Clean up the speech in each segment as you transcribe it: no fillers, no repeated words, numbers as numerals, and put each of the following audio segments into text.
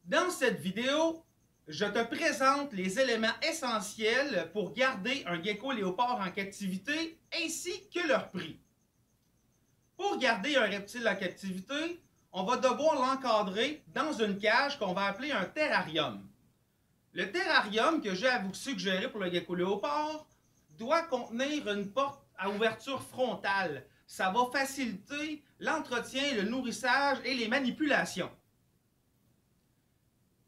Dans cette vidéo, je te présente les éléments essentiels pour garder un gecko léopard en captivité ainsi que leur prix. Pour garder un reptile en captivité, on va devoir l'encadrer dans une cage qu'on va appeler un terrarium. Le terrarium que j'ai à vous suggérer pour le gecko léopard doit contenir une porte à ouverture frontale. Ça va faciliter l'entretien, le nourrissage et les manipulations.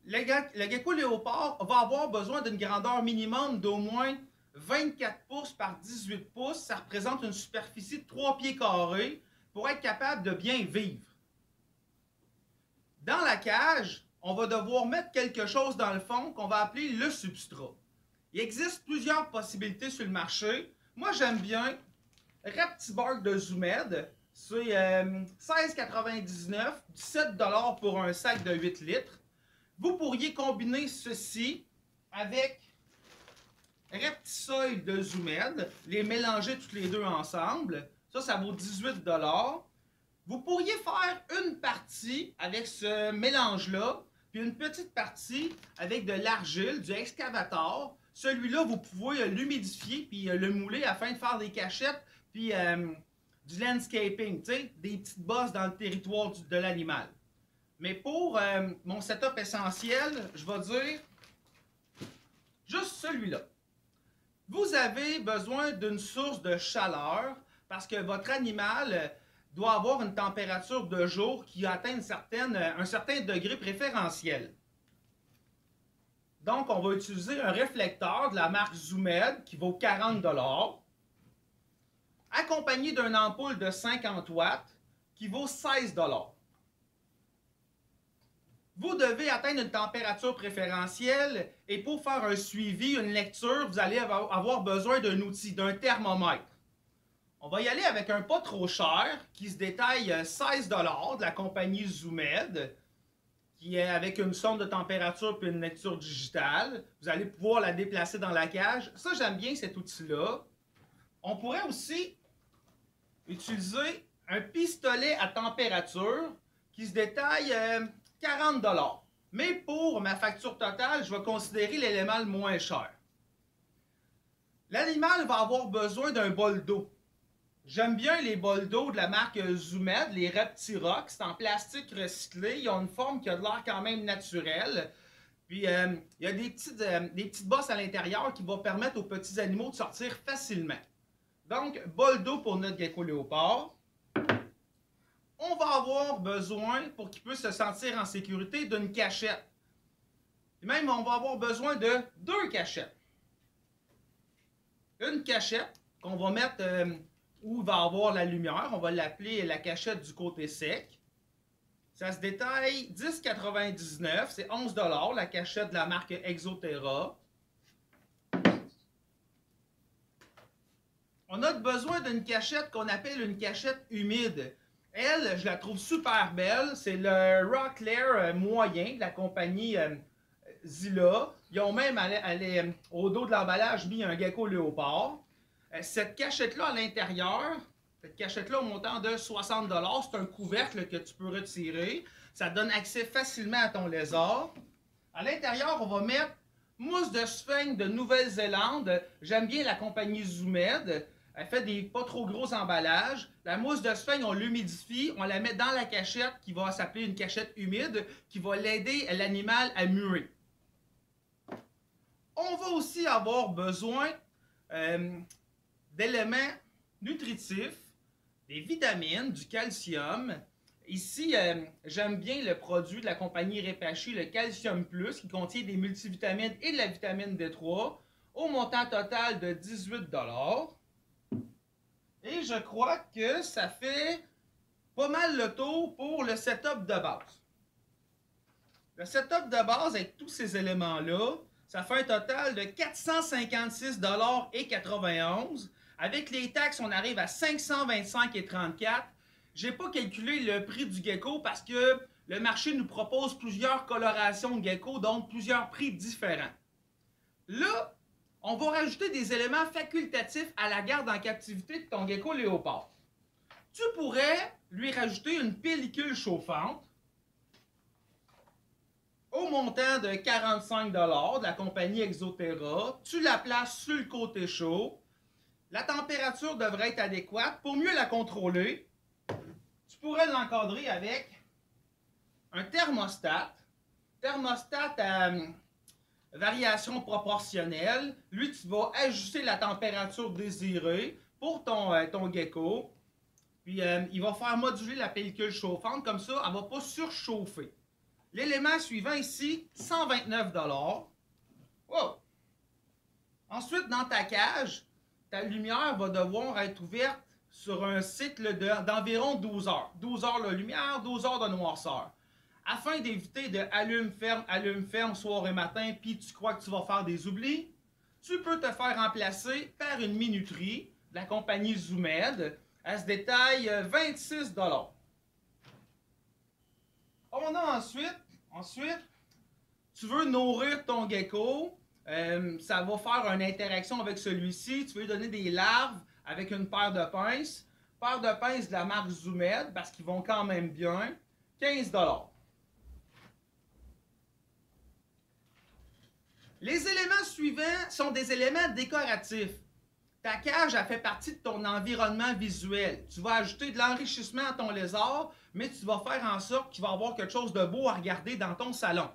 Le gecko léopard va avoir besoin d'une grandeur minimum d'au moins 24 pouces par 18 pouces. Ça représente une superficie de 3 pieds carrés pour être capable de bien vivre. Dans la cage, on va devoir mettre quelque chose dans le fond qu'on va appeler le substrat. Il existe plusieurs possibilités sur le marché. Moi, j'aime bien Reptibark de Zoomed. C'est 16,99 $, 17 $ pour un sac de 8 litres. Vous pourriez combiner ceci avec Reptisoil de Zoomed, les mélanger toutes les deux ensemble. Ça vaut 18 $. Vous pourriez faire une partie avec ce mélange-là, puis une petite partie avec de l'argile, du excavator. Celui-là, vous pouvez l'humidifier puis le mouler afin de faire des cachettes puis du landscaping, tu sais, des petites bosses dans le territoire de l'animal. Mais pour mon setup essentiel, je vais dire juste celui-là. Vous avez besoin d'une source de chaleur parce que votre animal doit avoir une température de jour qui atteint un certain degré préférentiel. Donc, on va utiliser un réflecteur de la marque Zoomed qui vaut 40 $, accompagné d'une ampoule de 50 watts qui vaut 16 $. Vous devez atteindre une température préférentielle et pour faire un suivi, une lecture, vous allez avoir besoin d'un outil, d'un thermomètre. On va y aller avec un pas trop cher qui se détaille 16 $ de la compagnie Zoomed, qui est avec une sonde de température et une lecture digitale. Vous allez pouvoir la déplacer dans la cage. Ça, j'aime bien cet outil-là. On pourrait aussi utiliser un pistolet à température qui se détaille 40 $. Mais pour ma facture totale, je vais considérer l'élément le moins cher. L'animal va avoir besoin d'un bol d'eau. J'aime bien les bols d'eau de la marque Zoomed, les Reptirock. C'est en plastique recyclé. Ils ont une forme qui a de l'air quand même naturelle. Puis, il y a des petites bosses à l'intérieur qui vont permettre aux petits animaux de sortir facilement. Donc, bol d'eau pour notre gecko léopard. On va avoir besoin, pour qu'il puisse se sentir en sécurité, d'une cachette. Et même, on va avoir besoin de 2 cachettes. Une cachette qu'on va mettre où il va avoir la lumière. On va l'appeler la cachette du côté sec. Ça se détaille 10,99 $. C'est 11 $, la cachette de la marque Exoterra. On a besoin d'une cachette qu'on appelle une cachette humide. Elle, je la trouve super belle. C'est le Rocklear moyen de la compagnie Zilla. Ils ont même au dos de l'emballage mis un gecko léopard. Cette cachette-là à l'intérieur, cette cachette-là au montant de 60 $, c'est un couvercle que tu peux retirer. Ça donne accès facilement à ton lézard. À l'intérieur, on va mettre mousse de sphène de Nouvelle-Zélande. J'aime bien la compagnie Zoomed. Elle fait des pas trop gros emballages. La mousse de sphène, on l'humidifie, on la met dans la cachette qui va s'appeler une cachette humide qui va l'aider l'animal à muer. On va aussi avoir besoin d'éléments nutritifs, des vitamines, du calcium. Ici, j'aime bien le produit de la compagnie Repashy, le Calcium Plus, qui contient des multivitamines et de la vitamine D3, au montant total de 18 $. Et je crois que ça fait pas mal le tour pour le setup de base. Le setup de base avec tous ces éléments-là, ça fait un total de 456,91 $. Avec les taxes, on arrive à 525,34 $. Je n'ai pas calculé le prix du gecko parce que le marché nous propose plusieurs colorations de gecko, donc plusieurs prix différents. Là, on va rajouter des éléments facultatifs à la garde en captivité de ton gecko léopard. Tu pourrais lui rajouter une pellicule chauffante. Au au montant de 45 $ de la compagnie Exoterra. Tu la places sur le côté chaud. La température devrait être adéquate. Pour mieux la contrôler, tu pourrais l'encadrer avec un thermostat. Thermostat à variation proportionnelle. Lui, tu vas ajuster la température désirée pour ton gecko. Puis, il va faire moduler la pellicule chauffante. Comme ça, elle ne va pas surchauffer. L'élément suivant ici, 129 $. Wow! Ensuite, dans ta cage, ta lumière va devoir être ouverte sur un cycle d'environ 12 heures. 12 heures de lumière, 12 heures de noirceur. Afin d'éviter de allume-ferme soir et matin, puis tu crois que tu vas faire des oublis, tu peux te faire remplacer par une minuterie de la compagnie Zoomed. Elle se détaille 26 $. On a ensuite, tu veux nourrir ton gecko, ça va faire une interaction avec celui-ci, tu veux lui donner des larves avec une paire de pinces. Paire de pinces de la marque Zoomed, parce qu'ils vont quand même bien, 15 $. Les éléments suivants sont des éléments décoratifs. Ta cage, elle fait partie de ton environnement visuel. Tu vas ajouter de l'enrichissement à ton lézard, mais tu vas faire en sorte qu'il va avoir quelque chose de beau à regarder dans ton salon.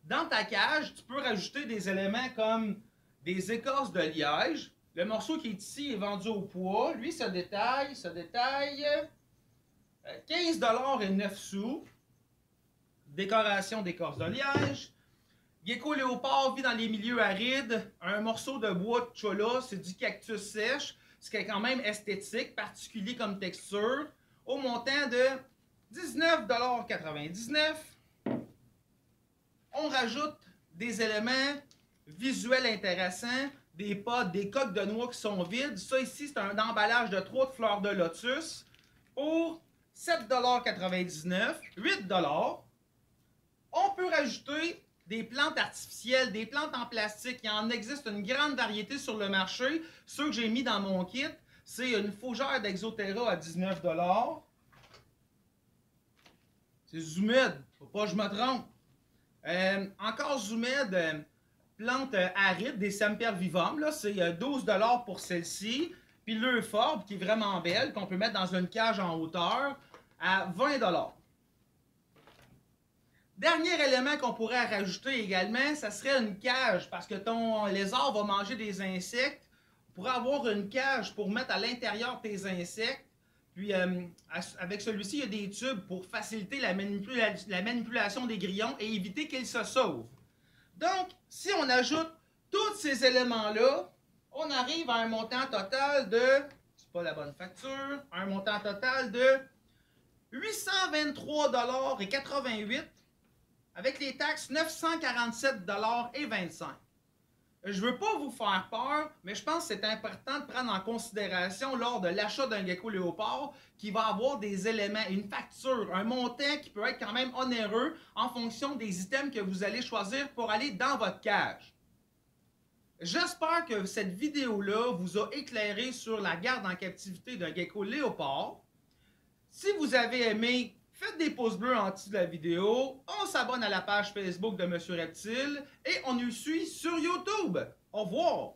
Dans ta cage, tu peux rajouter des éléments comme des écorces de liège. Le morceau qui est ici est vendu au poids. Lui, se détaille 15 $ et 9 sous. Décoration d'écorce de liège. Gecko léopard vit dans les milieux arides. Un morceau de bois de cholla, c'est du cactus sèche. Ce qui est quand même esthétique, particulier comme texture. Au montant de 19,99 $. On rajoute des éléments visuels intéressants, des potes, des coques de noix qui sont vides. Ça ici, c'est un emballage de 3 de fleurs de lotus pour 7,99 $, 8 $. On peut rajouter des plantes artificielles, des plantes en plastique. Il en existe une grande variété sur le marché. Ceux que j'ai mis dans mon kit, c'est une fougère d'Exoterra à 19 $. C'est Zoomed, faut pas que je me trompe. Encore Zoomed, plante aride, des sempervivum, c'est 12 $ pour celle-ci. Puis l'euphorbe, qui est vraiment belle, qu'on peut mettre dans une cage en hauteur, à 20 $. Dernier élément qu'on pourrait rajouter également, ça serait une cage, parce que ton lézard va manger des insectes. On pourrait avoir une cage pour mettre à l'intérieur tes insectes. Puis avec celui-ci, il y a des tubes pour faciliter la manipulation des grillons et éviter qu'ils se sauvent. Donc, si on ajoute tous ces éléments-là, on arrive à un montant total de, c'est pas la bonne facture, un montant total de 823,88 $. Avec les taxes, 947,25 $. Je ne veux pas vous faire peur, mais je pense que c'est important de prendre en considération lors de l'achat d'un gecko léopard qu'il va avoir des éléments, une facture, un montant qui peut être quand même onéreux en fonction des items que vous allez choisir pour aller dans votre cage. J'espère que cette vidéo-là vous a éclairé sur la garde en captivité d'un gecko léopard. Si vous avez aimé, faites des pouces bleus en dessous de la vidéo, on s'abonne à la page Facebook de Monsieur Reptile et on nous suit sur YouTube. Au revoir!